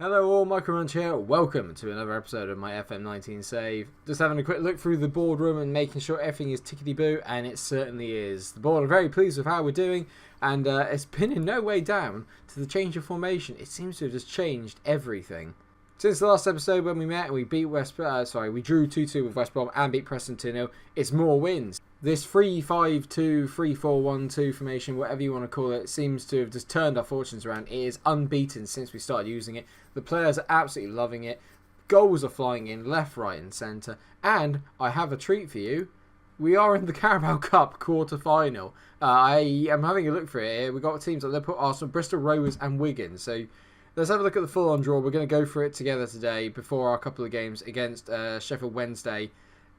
Hello all, Munch here. Welcome to another episode of my FM19 save. Just having a quick look through the boardroom and making sure everything is tickety-boo, and it certainly is. The board are very pleased with how we're doing, and it's been in no way down to the change of formation. It seems to have just changed everything. Since the last episode when we met and we beat we drew 2-2 with West Brom and beat Preston 2-0, it's more wins. This 3-5-2, 3-4-1-2 formation, whatever you want to call it, seems to have just turned our fortunes around. It is unbeaten since we started using it. The players are absolutely loving it. Goals are flying in left, right and centre. And I have a treat for you. We are in the Carabao Cup quarter-final. I am having a look for it here. We've got teams like Liverpool, Arsenal, Bristol Rovers and Wigan. So let's have a look at the full-on draw. We're going to go through it together today before our couple of games against Sheffield Wednesday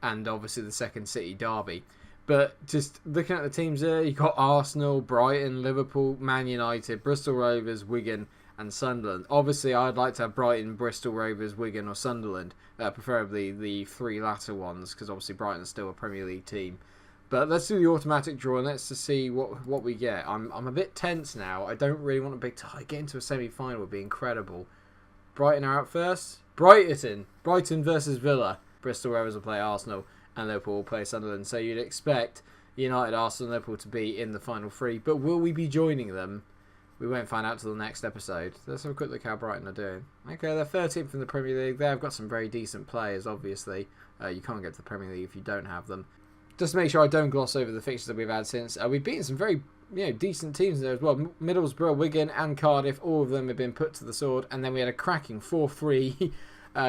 and obviously the second City derby. But just looking at the teams here, you've got Arsenal, Brighton, Liverpool, Man United, Bristol Rovers, Wigan and Sunderland. Obviously, I'd like to have Brighton, Bristol Rovers, Wigan or Sunderland, preferably the three latter ones, because obviously Brighton's still a Premier League team. But let's do the automatic draw and let's just see what we get. I'm a bit tense now. I don't really want to get into a semi-final would be incredible. Brighton are out first. Brighton versus Villa. Bristol Rovers will play Arsenal and Liverpool will play Sunderland. So you'd expect United, Arsenal and Liverpool to be in the final three. But will we be joining them? We won't find out till the next episode. Let's have a quick look how Brighton are doing. Okay, they're 13th in the Premier League. They've got some very decent players, obviously. You can't get to the Premier League if you don't have them. Just to make sure I don't gloss over the fixtures that we've had since. We've beaten some very decent teams there as well. Middlesbrough, Wigan and Cardiff, all of them have been put to the sword. And then we had a cracking 4-3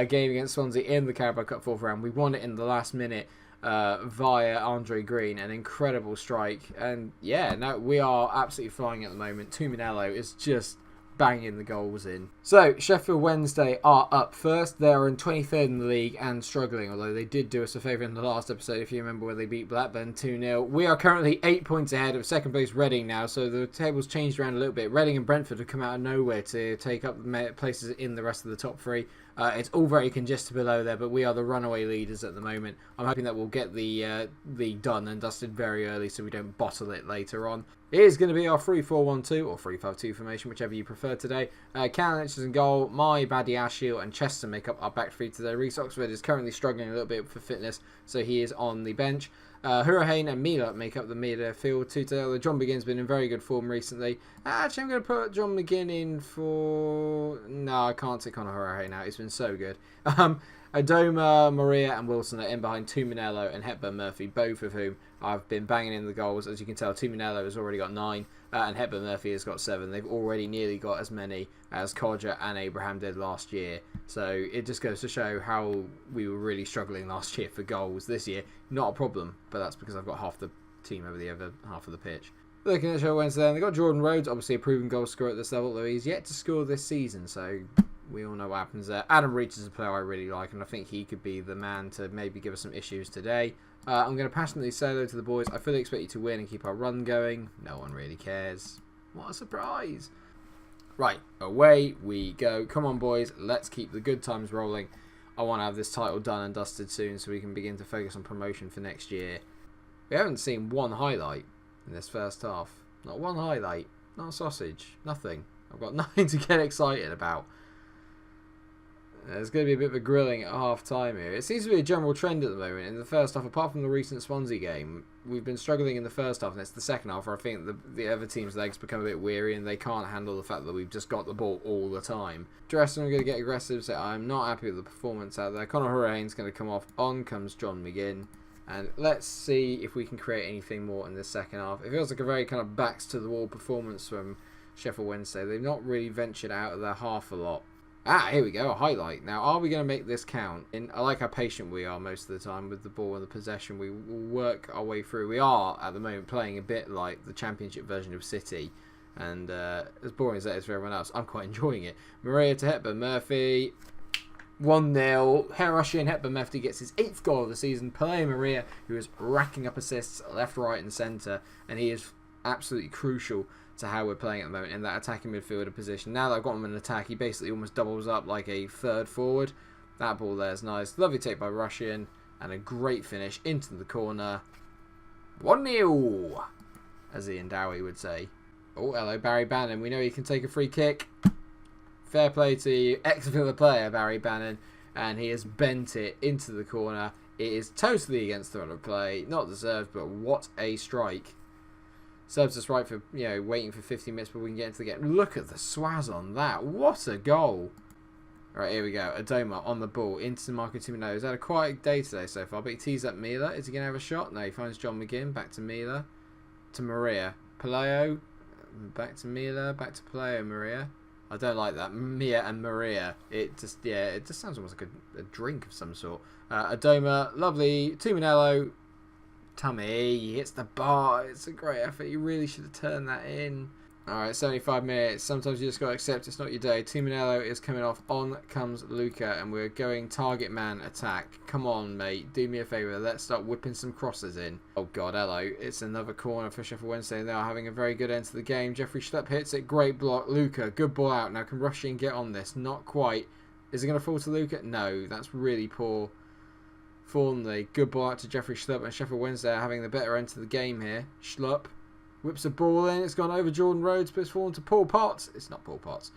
game against Swansea in the Carabao Cup fourth round. We won it in the last minute via Andre Green, an incredible strike. And yeah, now we are absolutely flying at the moment. Tuminello is just banging the goals in. So Sheffield Wednesday are up first. They are in 23rd in the league and struggling, although they did do us a favour in the last episode if you remember, where they beat Blackburn 2-0. We are currently 8 points ahead of second place Reading now, so the table's changed around a little bit. Reading and Brentford have come out of nowhere to take up places in the rest of the top three. It's all very congested below there, but we are the runaway leaders at the moment. I'm hoping that we'll get the done and dusted very early so we don't bottle it later on. It is going to be our 3-4-1-2 or 3-5-2 formation, whichever you prefer today. Callum is in goal. My Baddy Ashiel and Chester make up our back three today. Reece Oxford is currently struggling a little bit for fitness, so he is on the bench. Hurricane and Mila make up the midfield two together. John McGinn's been in very good form recently. Actually, I'm going to put John McGinn in for... No, I can't take on a Hurricane now. He's been so good. Adoma, Maria and Wilson are in behind Tuminello and Hepburn Murphy, both of whom I've been banging in the goals. As you can tell, Tuminello has already got 9 and Hepburn Murphy has got 7. They've already nearly got as many as Codger and Abraham did last year. So it just goes to show how we were really struggling last year for goals. This year, not a problem, but that's because I've got half the team over the other half of the pitch. Looking at Sheffield Wednesday, they've got Jordan Rhodes, obviously a proven goal scorer at this level, though he's yet to score this season, so we all know what happens there. Adam Reach is a player I really like, and I think he could be the man to maybe give us some issues today. I'm going to passionately say hello to the boys. I fully expect you to win and keep our run going. No one really cares. What a surprise. Right, away we go. Come on, boys. Let's keep the good times rolling. I want to have this title done and dusted soon so we can begin to focus on promotion for next year. We haven't seen one highlight in this first half. Not one highlight. Not a sausage. Nothing. I've got nothing to get excited about. There's going to be a bit of a grilling at half-time here. It seems to be a general trend at the moment. In the first half, apart from the recent Swansea game, we've been struggling in the first half, and it's the second half where I think the other team's legs become a bit weary and they can't handle the fact that we've just got the ball all the time. Dresden are going to get aggressive, so I'm not happy with the performance out there. Conor Hurricane's going to come off. On comes John McGinn. And let's see if we can create anything more in the second half. It feels like a very kind of backs-to-the-wall performance from Sheffield Wednesday. They've not really ventured out of their half a lot. Here we go, a highlight. Now, are we going to make this count? I like how patient we are most of the time with the ball and the possession. We will work our way through. We are, at the moment, playing a bit like the Championship version of City. And as boring as that is for everyone else, I'm quite enjoying it. Maria to Hepburn Murphy. 1-0. Russian Hepburn Murphy gets his 8th goal of the season. Pelé Maria, who is racking up assists left, right and centre. And he is absolutely crucial to how we're playing at the moment in that attacking midfielder position. Now that I've got him in attack, he basically almost doubles up like a third forward. That ball there is nice. Lovely take by Russian. And a great finish into the corner. 1-0, as Ian Dowie would say. Oh, hello, Barry Bannon. We know he can take a free kick. fair play to ex-Villa player Barry Bannon, and he has bent it into the corner. It is totally against the run of play, not deserved, but what a strike. Serves us right for, waiting for 50 minutes before we can get into the game. Look at the swaz on that. What a goal. Right, here we go. Adoma on the ball into Marco Timino. He's had a quiet day today so far, but he tees up Mila. Is he going to have a shot? No, he finds John McGinn. Back to Mila. To Maria. Palayo. Back to Mila. Back to Palayo, Maria. I don't like that. Mia and Maria. It just sounds almost like a drink of some sort. Adoma. Lovely. Tuminello. Tummy. He hits the bar. It's a great effort. You really should have turned that in. Alright, 75 minutes. Sometimes you just got to accept it's not your day. Tuminello is coming off. On comes Luca, and we're going target man attack. Come on, mate. Do me a favour. Let's start whipping some crosses in. Oh, God, hello. It's another corner for Sheffield Wednesday. They are having a very good end to the game. Jeffrey Schlepp hits it. Great block. Luca, good ball out. Now can Rushy and get on this? Not quite. Is it going to fall to Luca? No, that's really poor. Thornley, good ball out to Jeffrey Schlepp, and Sheffield Wednesday are having the better end to the game here. Schlepp whips a ball in. It's gone over Jordan Rhodes, but it's fallen to Paul Potts. It's not Paul Potts.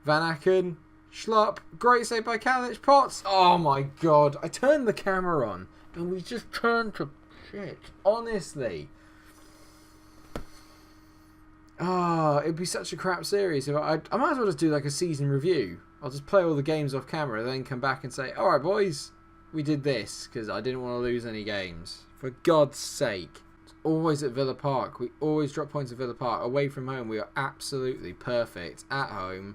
Van Aken. Schlupp. Great save by Kalinic. Potts. Oh my God. I turned the camera on and we just turned to shit. Honestly. It'd be such a crap series. If I might as well just do like a season review. I'll just play all the games off camera, then come back and say, alright boys, we did this because I didn't want to lose any games. For God's sake. Always at Villa Park. We always drop points at Villa Park. Away from home, we are absolutely perfect. At home,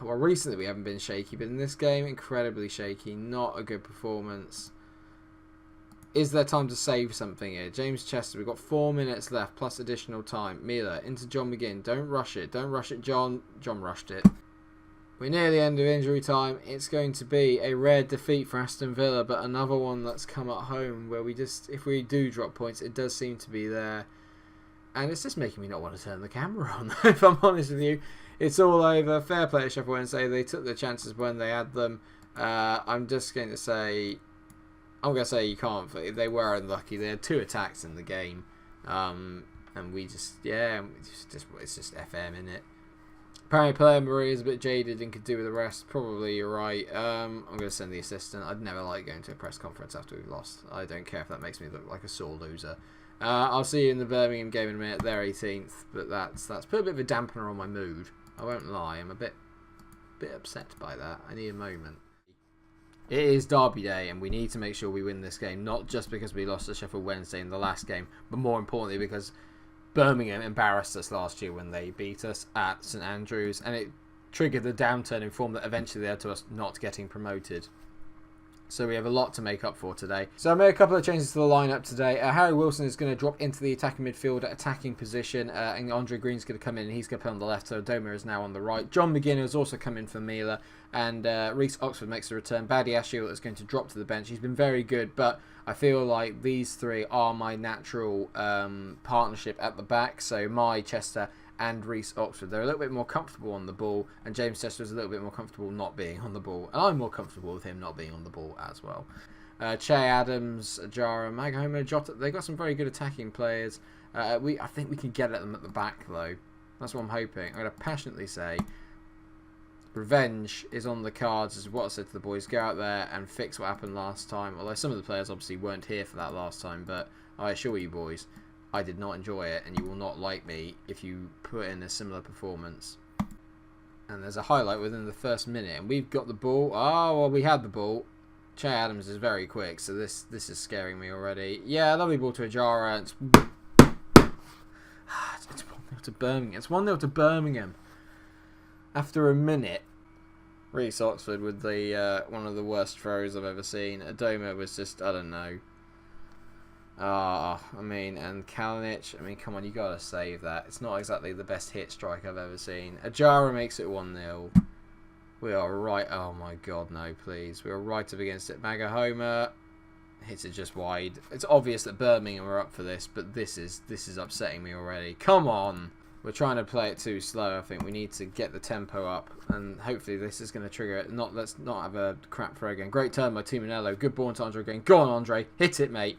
well, recently we haven't been shaky, but in this game, incredibly shaky. Not a good performance. Is there time to save something here? James Chester, we've got 4 minutes left, plus additional time. Mila, into John McGinn. Don't rush it. Don't rush it, John. John rushed it. We're near the end of injury time. It's going to be a rare defeat for Aston Villa, but another one that's come at home where we just, if we do drop points, it does seem to be there. And it's just making me not want to turn the camera on, if I'm honest with you. It's all over. Fair play to Sheffield Wednesday. They took their chances when they had them. I'm just going to say, you can't. They were unlucky. They had 2 attacks in the game. And we just, it's just FM, innit? Apparently player Marie is a bit jaded and could do with the rest. Probably you're right. I'm going to send the assistant. I'd never like going to a press conference after we've lost. I don't care if that makes me look like a sore loser. I'll see you in the Birmingham game in a minute. They're 18th, but that's put a bit of a dampener on my mood. I won't lie. I'm a bit upset by that. I need a moment. It is Derby Day, and we need to make sure we win this game. Not just because we lost to Sheffield Wednesday in the last game, but more importantly because Birmingham embarrassed us last year when they beat us at St Andrews, and it triggered the downturn in form that eventually led to us not getting promoted. So we have a lot to make up for today. So I made a couple of changes to the lineup today. Harry Wilson is going to drop into the attacking midfield attacking position, and Andre Green's going to come in and he's going to play on the left, so Doma is now on the right. John McGinn has also come in for Mila, and Reece Oxford makes a return. Badiashile is going to drop to the bench. He's been very good, but I feel like these three are my natural partnership at the back. So my Chester and Reece Oxford, they're a little bit more comfortable on the ball, and James Chester is a little bit more comfortable not being on the ball, and I'm more comfortable with him not being on the ball as well. Che Adams, Jara, Maghomer, Jota, they got some very good attacking players. I think we can get at them at the back though. That's what I'm hoping. I'm going to passionately say revenge is on the cards, is what I said to the boys. Go out there and fix what happened last time, although some of the players obviously weren't here for that last time, but I assure you boys, I did not enjoy it, and you will not like me if you put in a similar performance. And there's a highlight within the first minute, and we've got the ball. Oh, well, we had the ball. Che Adams is very quick, so this is scaring me already. Yeah, lovely ball to Ajara. It's 1-0 to Birmingham. It's 1-0 to Birmingham. After a minute, Reece Oxford with the one of the worst throws I've ever seen. Adoma was just, I don't know. And Kalinic, come on, you gotta save that. It's not exactly the best hit strike I've ever seen. Ajara makes it 1-0. We are right. Oh my God, no, please. We are right up against it. Magahoma hits it just wide. It's obvious that Birmingham are up for this, but this is upsetting me already. Come on. We're trying to play it too slow. I think we need to get the tempo up, and hopefully this is going to trigger it. Let's not have a crap throw again. Great turn by Tuminello. Good ball into Andre Green. Go on, Andre. Hit it, mate.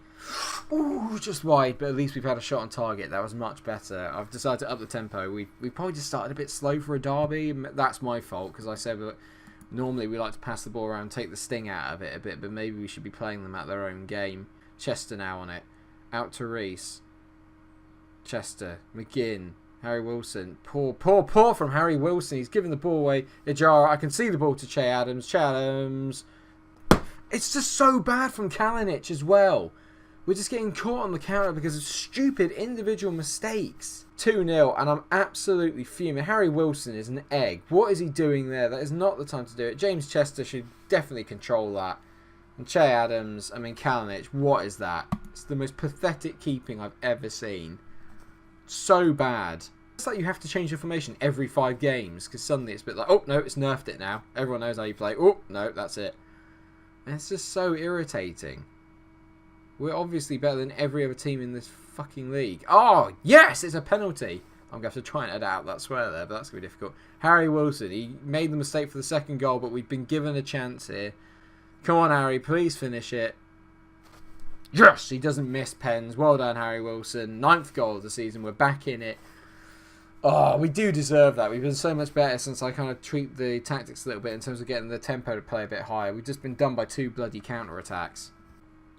Ooh, just wide, but at least we've had a shot on target. That was much better. I've decided to up the tempo. We probably just started a bit slow for a derby. That's my fault, because I said that normally we like to pass the ball around, take the sting out of it a bit, but maybe we should be playing them at their own game. Chester now on it. Out to Reese. Chester. McGinn. Harry Wilson. Poor from Harry Wilson. He's giving the ball away. Ijara. I can see the ball to Che Adams. Che Adams. It's just so bad from Kalinic as well. We're just getting caught on the counter because of stupid individual mistakes. 2-0, and I'm absolutely fuming. Harry Wilson is an egg. What is he doing there? That is not the time to do it. James Chester should definitely control that. And Che Adams, Kalinic, what is that? It's the most pathetic keeping I've ever seen. So bad. It's like you have to change your formation every 5 games, because suddenly it's a bit like, oh, no, it's nerfed it now. Everyone knows how you play. Oh, no, that's it. And it's just so irritating. We're obviously better than every other team in this fucking league. Oh, yes, it's a penalty. I'm going to have to try and edit out that swear there, but that's going to be difficult. Harry Wilson, he made the mistake for the second goal, but we've been given a chance here. Come on, Harry, please finish it. Yes, he doesn't miss pens. Well done, Harry Wilson. 9th goal of the season. We're back in it. Oh, we do deserve that. We've been so much better since I kind of tweaked the tactics a little bit in terms of getting the tempo to play a bit higher. We've just been done by 2 bloody counter-attacks.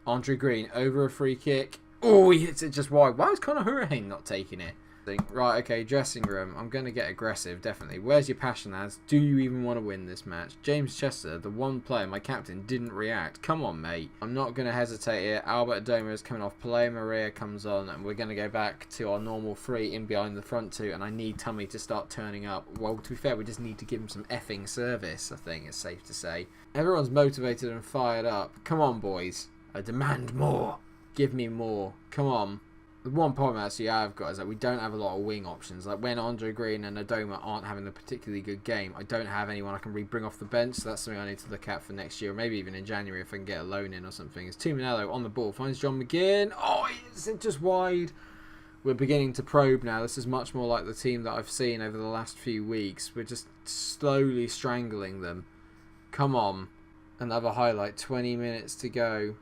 Andre Green over a free kick. Oh, he hits it just wide. Why is Conor Hurricane not taking it? Right, okay, dressing room. I'm going to get aggressive, definitely. Where's your passion, lads? Do you even want to win this match? James Chester, the one player, my captain, didn't react. Come on, mate. I'm not going to hesitate here. Albert Adoma is coming off. Pelé Maria comes on, and we're going to go back to our normal 3 in behind the front 2, and I need Tummy to start turning up. Well, to be fair, we just need to give him some effing service, I think it's safe to say. Everyone's motivated and fired up. Come on, boys. I demand more. Give me more. Come on. The one problem actually I've got is that we don't have a lot of wing options. Like when Andre Green and Adoma aren't having a particularly good game, I don't have anyone I can bring off the bench. So that's something I need to look at for next year, or maybe even in January if I can get a loan in or something. It's Tuminello on the ball, finds John McGinn. Oh, it's just wide. We're beginning to probe now. This is much more like the team that I've seen over the last few weeks. We're just slowly strangling them. Come on. Another highlight. 20 minutes to go.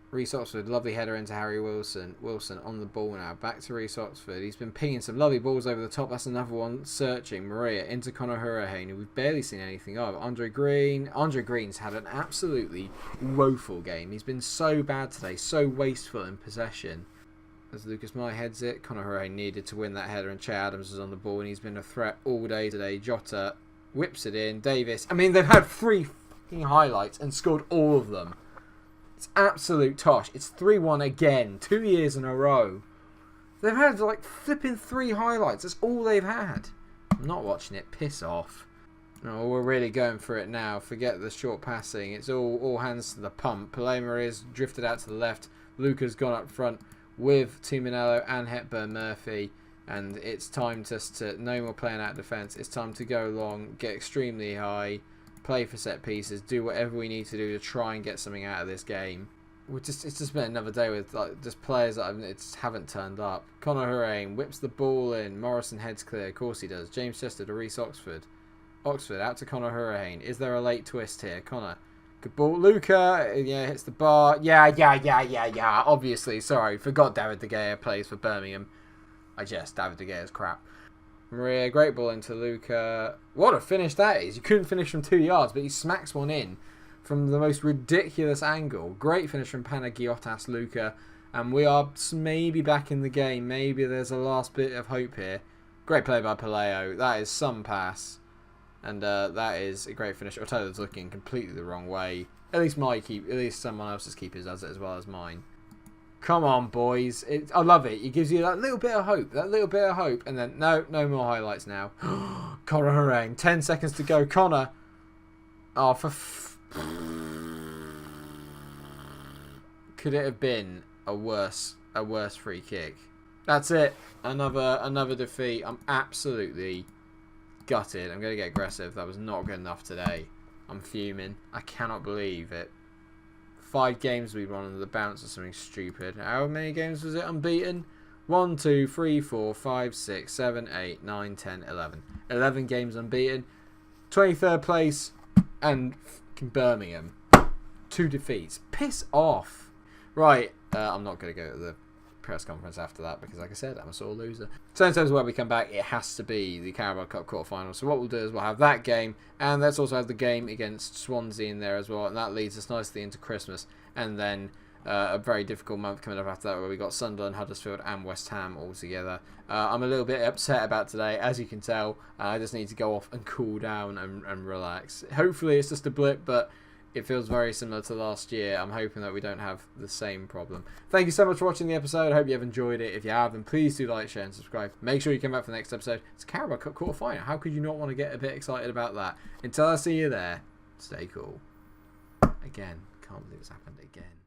Reece Oxford, lovely header into Harry Wilson. Wilson on the ball now. Back to Reece Oxford. He's been pinging some lovely balls over the top. That's another one searching. Maria into Conor Hurricane, who we've barely seen anything of. Andre Green. Andre Green's had an absolutely woeful game. He's been so bad today. So wasteful in possession. As Lucas Meyer heads it, Conor Hurricane needed to win that header, and Che Adams is on the ball, and he's been a threat all day today. Jota whips it in. Davis. They've had 3 fucking highlights and scored all of them. It's absolute tosh. It's 3-1 again. 2 years in a row. They've had like flipping 3 highlights. That's all they've had. I'm not watching it. Piss off. Oh, we're really going for it now. Forget the short passing. It's all hands to the pump. Pelé Maria's drifted out to the left. Luca's gone up front with Tuminello and Hepburn Murphy. And it's time to no more playing out defence. It's time to go long, get extremely high, play for set pieces, do whatever we need to do to try and get something out of this game. It's just been another day with just players that just haven't turned up. Conor Hurricane whips the ball in. Morrison heads clear. Of course he does. James Chester to Reece Oxford. Oxford out to Conor Hurricane. Is there a late twist here? Conor. Good ball. Luca. Yeah, hits the bar. Yeah. Obviously. Sorry. Forgot David De Gea plays for Birmingham. David De Gea's crap. Maria, great ball into Luca. What a finish that is. You couldn't finish from 2 yards, but he smacks one in from the most ridiculous angle. Great finish from Panagiotas Luca. And we are maybe back in the game. Maybe there's a last bit of hope here. Great play by Paleo. That is some pass. And that is a great finish. Ototo's looking completely the wrong way. At least someone else's keeper does it as well as mine. Come on, boys. I love it. It gives you that little bit of hope. And then, no more highlights now. Conor Hurricane. 10 seconds to go. Conor. Oh, could it have been a worse free kick? That's it. Another defeat. I'm absolutely gutted. I'm going to get aggressive. That was not good enough today. I'm fuming. I cannot believe it. 5 games we won under the bounce or something stupid. How many games was it unbeaten? 1, 2, 3, 4, 5, 6, 7, 8, 9, 10, 11. 11 games unbeaten. 23rd place and fucking Birmingham. 2 defeats. Piss off. Right, I'm not going to go to the press conference after that because, like I said, I'm a sore loser. So in terms of where we come back, it has to be the Carabao Cup quarterfinal. So what we'll do is we'll have that game, and let's also have the game against Swansea in there as well, and that leads us nicely into Christmas, and then a very difficult month coming up after that where we got Sunderland, Huddersfield and West Ham all together. I'm a little bit upset about today, as you can tell. I just need to go off and cool down and relax. Hopefully it's just a blip, but it feels very similar to last year. I'm hoping that we don't have the same problem. Thank you so much for watching the episode. I hope you have enjoyed it. If you have, then please do like, share and subscribe. Make sure you come back for the next episode. It's Carabao Cup quarterfinal. How could you not want to get a bit excited about that? Until I see you there, stay cool. Again, can't believe it's happened again.